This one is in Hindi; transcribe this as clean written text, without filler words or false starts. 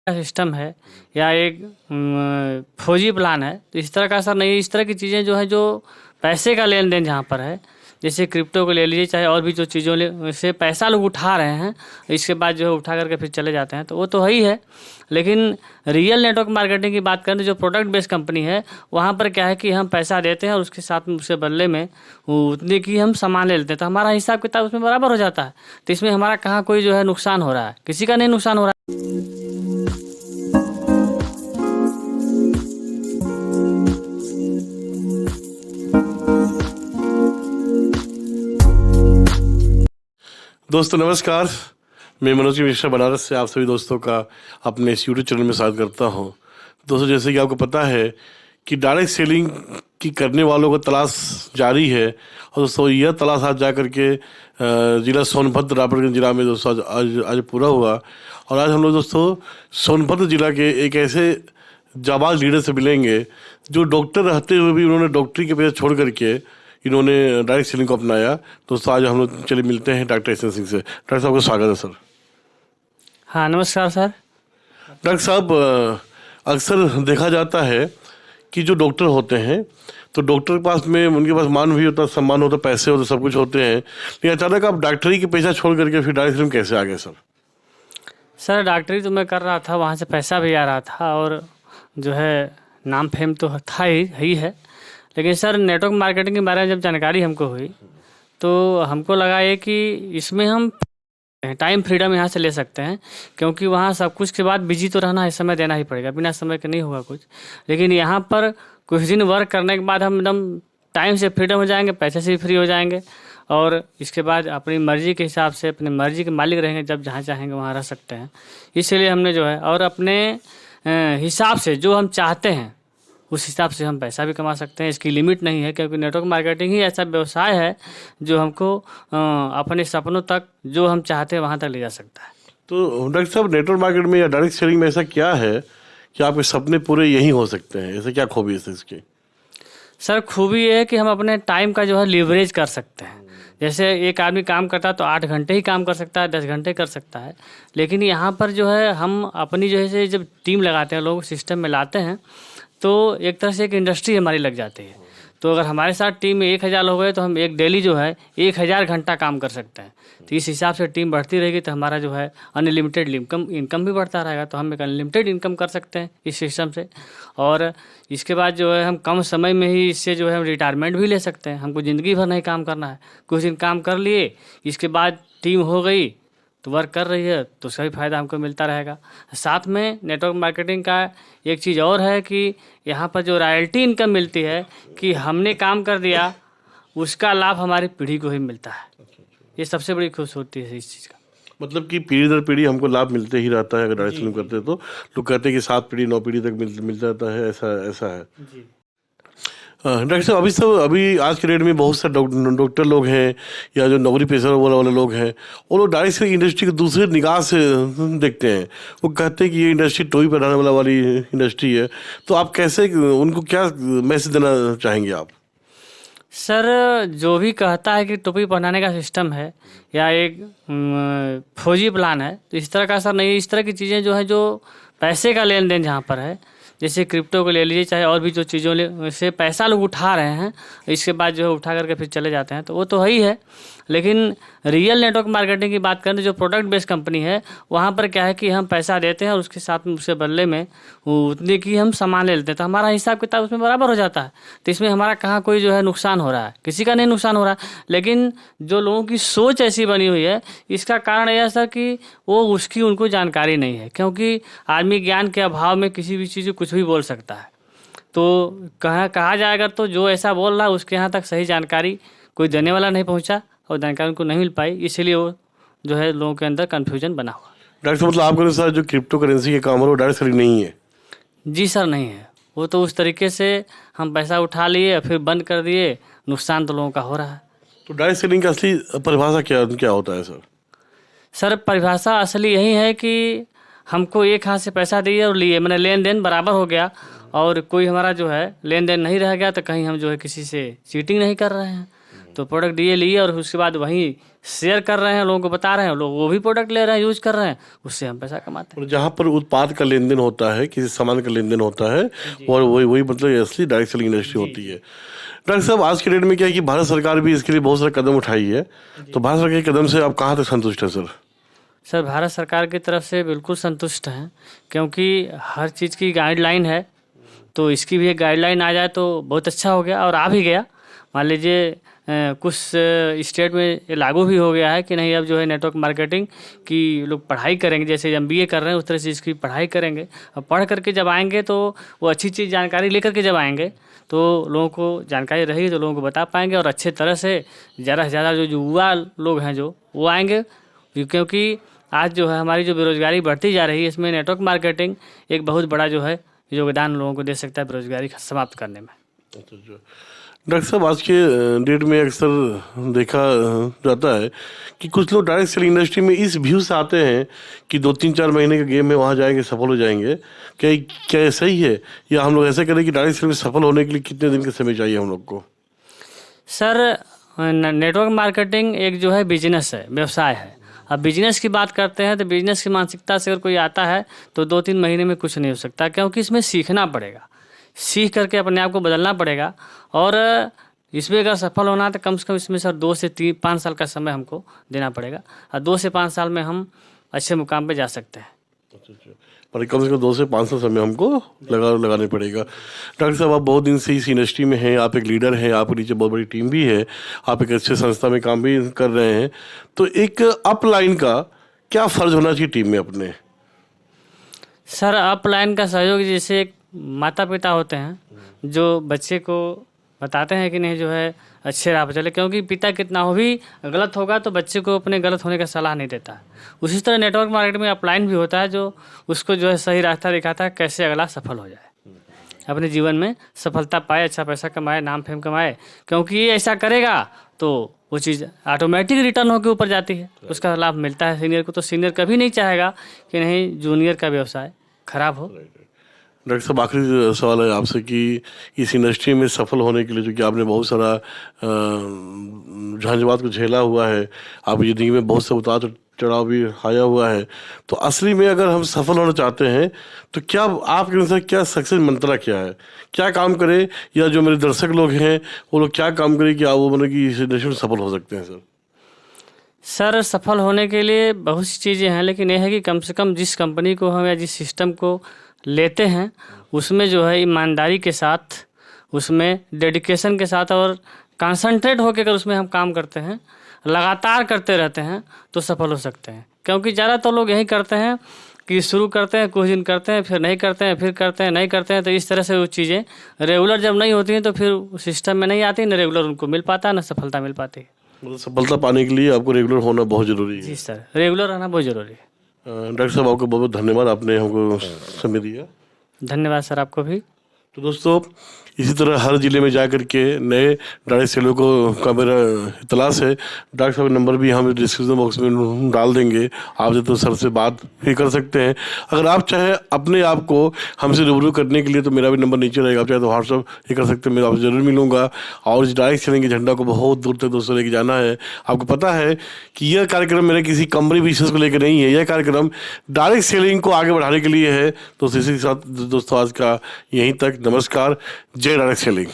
का सिस्टम है या एक फौजी प्लान है, तो इस तरह का असर नहीं है। इस तरह की चीज़ें जो है, जो पैसे का लेन देन जहाँ पर है, जैसे क्रिप्टो को ले लीजिए, चाहे और भी जो चीज़ों से पैसा लोग उठा रहे हैं, इसके बाद जो है उठा करके फिर चले जाते हैं, तो वो तो है ही है। लेकिन रियल नेटवर्क मार्केटिंग की बात करें तो जो प्रोडक्ट बेस्ड कंपनी है, वहाँ पर क्या है कि हम पैसा देते हैं और उसके साथ में उसके बदले में उतने की हम सामान ले लेते हैं, तो हमारा हिसाब किताब उसमें बराबर हो जाता है। तो इसमें हमारा कहाँ कोई जो है नुकसान हो रहा है, किसी का नहीं नुकसान हो रहा है। दोस्तों नमस्कार, मैं मनोज मिश्रा बनारस से आप सभी दोस्तों का अपने इस यूट्यूब चैनल में स्वागत करता हूं। दोस्तों जैसे कि आपको पता है कि डायरेक्ट सेलिंग की करने वालों को तलाश जारी है, और दोस्तों यह तलाश आज जा करके जिला सोनभद्र रायपुर जिला में दोस्तों आज पूरा हुआ। और आज हम लोग दोस्तों सोनभद्र जिला के एक ऐसे जाबाज लीडर से मिलेंगे जो डॉक्टर रहते हुए भी उन्होंने डॉक्टरी के पेशा छोड़ करके इन्होंने डायरेक्ट सेलिंग को अपनाया। दोस्तों आज हम लोग चलिए मिलते हैं डॉक्टर एस एन सिंह से। डॉक्टर साहब का स्वागत है सर। हाँ नमस्कार सर। डॉक्टर साहब, अक्सर देखा जाता है कि जो डॉक्टर होते हैं तो डॉक्टर के पास में उनके पास मान भी होता, सम्मान होता, पैसे होते, सब कुछ होते हैं, लेकिन अचानक आप डॉक्टरी के पेशा छोड़ करके फिर डायरेक्ट सेलिंग कैसे आ गए सर? सर डॉक्टरी तो मैं कर रहा था, वहाँ से पैसा भी आ रहा था और जो है नाम फेम तो था ही है। लेकिन सर नेटवर्क मार्केटिंग के बारे में जब जानकारी हमको हुई तो हमको लगा ये कि इसमें हम टाइम फ्रीडम यहाँ से ले सकते हैं, क्योंकि वहाँ सब कुछ के बाद बिजी तो रहना है, समय देना ही पड़ेगा, बिना समय के नहीं होगा कुछ। लेकिन यहाँ पर कुछ दिन वर्क करने के बाद हम एकदम टाइम से फ्रीडम हो जाएंगे, पैसे से भी फ्री हो जाएंगे, और इसके बाद अपनी मर्जी के हिसाब से अपनी मर्जी के मालिक रहेंगे, जब जहाँ चाहेंगे वहाँ रह सकते हैं। इसलिए हमने जो है और अपने हिसाब से जो हम चाहते हैं उस हिसाब से हम पैसा भी कमा सकते हैं, इसकी लिमिट नहीं है, क्योंकि नेटवर्क मार्केटिंग ही ऐसा व्यवसाय है जो हमको अपने सपनों तक जो हम चाहते हैं वहाँ तक ले जा सकता है। तो डॉक्टर साहब, नेटवर्क मार्केट में या डायरेक्ट सेलिंग में ऐसा क्या है कि आपके सपने पूरे यहीं हो सकते हैं? ऐसे क्या खूबी है इसकी? सर खूबी ये है कि हम अपने टाइम का जो है लीवरेज कर सकते हैं। जैसे एक आदमी काम करता है तो 8 घंटे ही काम कर सकता है, 10 घंटे कर सकता है, लेकिन यहाँ पर जो है हम अपनी जो है जब टीम लगाते हैं, लोग सिस्टम में लाते हैं, तो एक तरह से एक इंडस्ट्री हमारी लग जाती है। तो अगर हमारे साथ टीम में 1000 लोग हैं तो हम एक डेली जो है 1000 घंटा काम कर सकते हैं। तो इस हिसाब से टीम बढ़ती रहेगी तो हमारा जो है अनलिमिटेड इनकम भी बढ़ता रहेगा, तो हम एक अनलिमिटेड इनकम कर सकते हैं इस सिस्टम से। और इसके बाद जो है हम कम समय में ही इससे जो है हम रिटायरमेंट भी ले सकते हैं। हमको ज़िंदगी भर नहीं काम करना है, कुछ दिन काम कर लिए, इसके बाद टीम हो गई तो वर्क कर रही है तो उसका भी फ़ायदा हमको मिलता रहेगा। साथ में नेटवर्क मार्केटिंग का एक चीज़ और है कि यहाँ पर जो रॉयल्टी इनकम मिलती है कि हमने काम कर दिया, उसका लाभ हमारी पीढ़ी को ही मिलता है। ये सबसे बड़ी खूबसूरती है इस चीज़ का। मतलब कि पीढ़ी दर पीढ़ी हमको लाभ मिलते ही रहता है अगर डायरेक्ट सेलिंग करते हैं तो। लोग कहते हैं कि 7 पीढ़ी 9 पीढ़ी तक मिल जाता है, ऐसा है जी। डॉक्टर साहब, अभी आज के डेट में बहुत सारे डॉक्टर लोग हैं या जो नौकरी पेशा वाले लोग हैं, वो लोग डायरेक्ट सेलिंग इंडस्ट्री को दूसरे निगाह से देखते हैं। वो कहते हैं कि ये इंडस्ट्री टोपी पहनाने वाली इंडस्ट्री है। तो आप कैसे उनको क्या मैसेज देना चाहेंगे आप? सर जो भी कहता है कि टोपी पहनाने का सिस्टम है या एक फौजी प्लान है, तो इस तरह का असर नहीं है। इस तरह की चीज़ें जो है, जो पैसे का लेन देन जहाँ पर है, जैसे क्रिप्टो को ले लीजिए, चाहे और भी जो चीज़ों से पैसा लोग उठा रहे हैं, इसके बाद जो है उठा करके फिर चले जाते हैं, तो वो तो है ही है। लेकिन रियल नेटवर्क मार्केटिंग की बात करें तो जो प्रोडक्ट बेस्ड कंपनी है, वहाँ पर क्या है कि हम पैसा देते हैं और उसके साथ में उसके बदले में उतने की हम सामान ले लेते हैं, तो हमारा हिसाब किताब उसमें बराबर हो जाता है। तो इसमें हमारा कहाँ कोई जो है नुकसान हो रहा है, किसी का नहीं नुकसान हो रहा है। लेकिन जो लोगों की सोच ऐसी बनी हुई है, इसका कारण यह है कि वो उसकी उनको जानकारी नहीं है, क्योंकि आदमी ज्ञान के अभाव में किसी भी चीज़ को कुछ भी बोल सकता है। तो कहा जाएगा तो जो ऐसा बोल रहा है उसके यहाँ तक सही जानकारी कोई देने वाला नहीं पहुँचा और जानकारी उनको नहीं मिल पाई, इसीलिए वो जो है लोगों के अंदर कन्फ्यूजन बना हुआ। डॉक्टर साहब, मतलब आपके अनुसार जो क्रिप्टो करेंसी के काम है वो डायरेक्ट सेलिंग नहीं है? जी सर नहीं है। वो तो उस तरीके से हम पैसा उठा लिए फिर बंद कर दिए, नुकसान तो लोगों का हो रहा है। तो डायरेक्ट सेलिंग का असली परिभाषा क्या होता है सर? सर परिभाषा असली यही है कि हमको एक हाथ से पैसा दिए और लिए, मैंने लेन देन बराबर हो गया, और कोई हमारा जो है लेन देन नहीं रह गया, तो कहीं हम जो है किसी से चीटिंग नहीं कर रहे हैं। तो प्रोडक्ट दिए लिए और उसके बाद वहीं शेयर कर रहे हैं, लोगों को बता रहे हैं, लोग वो भी प्रोडक्ट ले रहे हैं, यूज कर रहे हैं, उससे हम पैसा कमाते हैं। और जहाँ पर उत्पाद का लेन देन होता है, किसी सामान का लेन देन होता है, और वही वही मतलब असली डायरेक्ट सेलिंग इंडस्ट्री होती है। डॉक्टर साहब, आज के डेट में क्या है कि भारत सरकार भी इसके लिए बहुत सारे कदम उठाई है, तो भारत सरकार के कदम से आप कहाँ तक संतुष्ट हैं सर? सर, भारत सरकार की तरफ से बिल्कुल संतुष्ट हैं, क्योंकि हर चीज़ की गाइडलाइन है, तो इसकी भी एक गाइडलाइन आ जाए तो बहुत अच्छा हो गया, और आ भी गया। मान लीजिए कुछ स्टेट में ये लागू भी हो गया है कि नहीं, अब जो है नेटवर्क मार्केटिंग की लोग पढ़ाई करेंगे, जैसे MBA कर रहे हैं उस तरह से इसकी पढ़ाई करेंगे। अब पढ़ करके जब आएंगे तो वो अच्छी चीज़ जानकारी लेकर के जब आएंगे तो लोगों को जानकारी रही तो लोगों को बता पाएंगे, और अच्छे तरह से ज़्यादा से ज़्यादा जो युवा लोग हैं जो वो आएंगे, क्योंकि आज जो है हमारी जो बेरोजगारी बढ़ती जा रही है, इसमें नेटवर्क मार्केटिंग एक बहुत बड़ा जो है योगदान लोगों को दे सकता है बेरोजगारी समाप्त करने में। डॉक्टर साहब, आज के डेट में अक्सर देखा जाता है कि कुछ लोग डायरेक्ट सेलिंग इंडस्ट्री में इस व्यू से आते हैं कि 2-3-4 महीने के गेम में वहाँ जाएंगे, सफल हो जाएंगे। क्या ये सही है, या हम लोग ऐसे करें कि डायरेक्ट सेलिंग में सफल होने के लिए कितने दिन का समय चाहिए हम लोग को? सर, नेटवर्क मार्केटिंग एक जो है बिजनेस है, व्यवसाय है। अब बिजनेस की बात करते हैं तो बिजनेस की मानसिकता से अगर कोई आता है तो 2-3 महीने में कुछ नहीं हो सकता, क्योंकि इसमें सीखना पड़ेगा, सीख करके अपने आप को बदलना पड़ेगा। और इसमें अगर सफल होना है तो कम से कम इसमें सर 2 से 5 साल का समय हमको देना पड़ेगा, और 2 से 5 साल में हम अच्छे मुकाम पे जा सकते हैं। पर कम से कम 2 से 5 साल समय हमको लगाने पड़ेगा। डॉक्टर साहब, आप बहुत दिन से इस इंडस्ट्री में हैं, आप एक लीडर हैं, आपके नीचे बहुत बड़ी टीम भी है, आप एक अच्छे संस्था में काम भी कर रहे हैं, तो एक अपलाइन का क्या फ़र्ज होना चाहिए टीम में अपने? सर, अपलाइन का सहयोग जैसे एक माता पिता होते हैं जो बच्चे को बताते हैं कि नहीं जो है अच्छे राह पर चले, क्योंकि पिता कितना हो भी गलत होगा तो बच्चे को अपने गलत होने का सलाह नहीं देता है। उसी तरह नेटवर्क मार्केटिंग में अपलाइन भी होता है जो उसको जो है सही रास्ता दिखाता है, कैसे अगला सफल हो जाए, अपने जीवन में सफलता पाए, अच्छा पैसा कमाए, नाम फेम कमाए। क्योंकि ये ऐसा करेगा तो वो चीज़ ऑटोमेटिक रिटर्न होकर ऊपर जाती है, उसका लाभ मिलता है सीनियर को। तो सीनियर कभी नहीं चाहेगा कि नहीं जूनियर का व्यवसाय खराब हो। डॉक्टर साहब, आखिरी सवाल है आपसे कि इस इंडस्ट्री में सफल होने के लिए, जो कि आपने बहुत सारा झंझावात को झेला हुआ है, आप ज़िंदगी में बहुत से उतार चढ़ाव भी आया हुआ है, तो असली में अगर हम सफल होना चाहते हैं तो क्या आपके अनुसार क्या सक्सेस मंत्रा क्या है, क्या काम करें, या जो मेरे दर्शक लोग हैं वो लोग क्या काम करें कि आप वो मतलब कि इस इंडस्ट्री में सफल हो सकते हैं? सर, सफल होने के लिए बहुत सी चीज़ें हैं, लेकिन यह है कि कम से कम जिस कंपनी को हम या जिस सिस्टम को लेते हैं उसमें जो है ईमानदारी के साथ, उसमें डेडिकेशन के साथ और कंसंट्रेट होकर अगर उसमें हम काम करते हैं, लगातार करते रहते हैं तो सफल हो सकते हैं। क्योंकि ज़्यादातर लोग यही करते हैं कि शुरू करते हैं, कुछ दिन करते हैं, फिर नहीं करते हैं, फिर करते हैं, नहीं करते हैं, तो इस तरह से वो चीज़ें रेगुलर जब नहीं होती हैं तो फिर सिस्टम में नहीं आती, न रेगुलर उनको मिल पाता, न सफलता मिल पाती है। मतलब सफलता पाने के लिए आपको रेगुलर होना बहुत ज़रूरी है। जी सर, रेगुलर रहना बहुत ज़रूरी है। डॉक्टर साहब, आपको बहुत बहुत धन्यवाद, आपने हमको समय दिया। धन्यवाद सर, आपको भी। तो दोस्तों, इसी तरह हर ज़िले में जाकर के नए डायरेक्ट सेलर को का मेरा तलाश है। डॉक्टर साहब नंबर भी हम डिस्क्रिप्शन बॉक्स में डाल देंगे, आप जो तो सर से बात भी कर सकते हैं। अगर आप चाहे अपने आप को हमसे रूबरू करने के लिए तो मेरा भी नंबर नीचे रहेगा, आप चाहे तो व्हाट्सअप ही कर सकते हैं, मैं आपसे ज़रूर मिलूंगा। और इस डायरेक्ट सेलिंग के झंडा को बहुत दूर तक दोस्तों लेके जाना है। आपको पता है कि यह कार्यक्रम मेरे किसी कंपनी बिजनेस को लेकर नहीं है, यह कार्यक्रम डायरेक्ट सेलिंग को आगे बढ़ाने के लिए है। तो इसी के साथ दोस्तों आज का यहीं तक। नमस्कार, जय डायरेक्ट सेलिंग।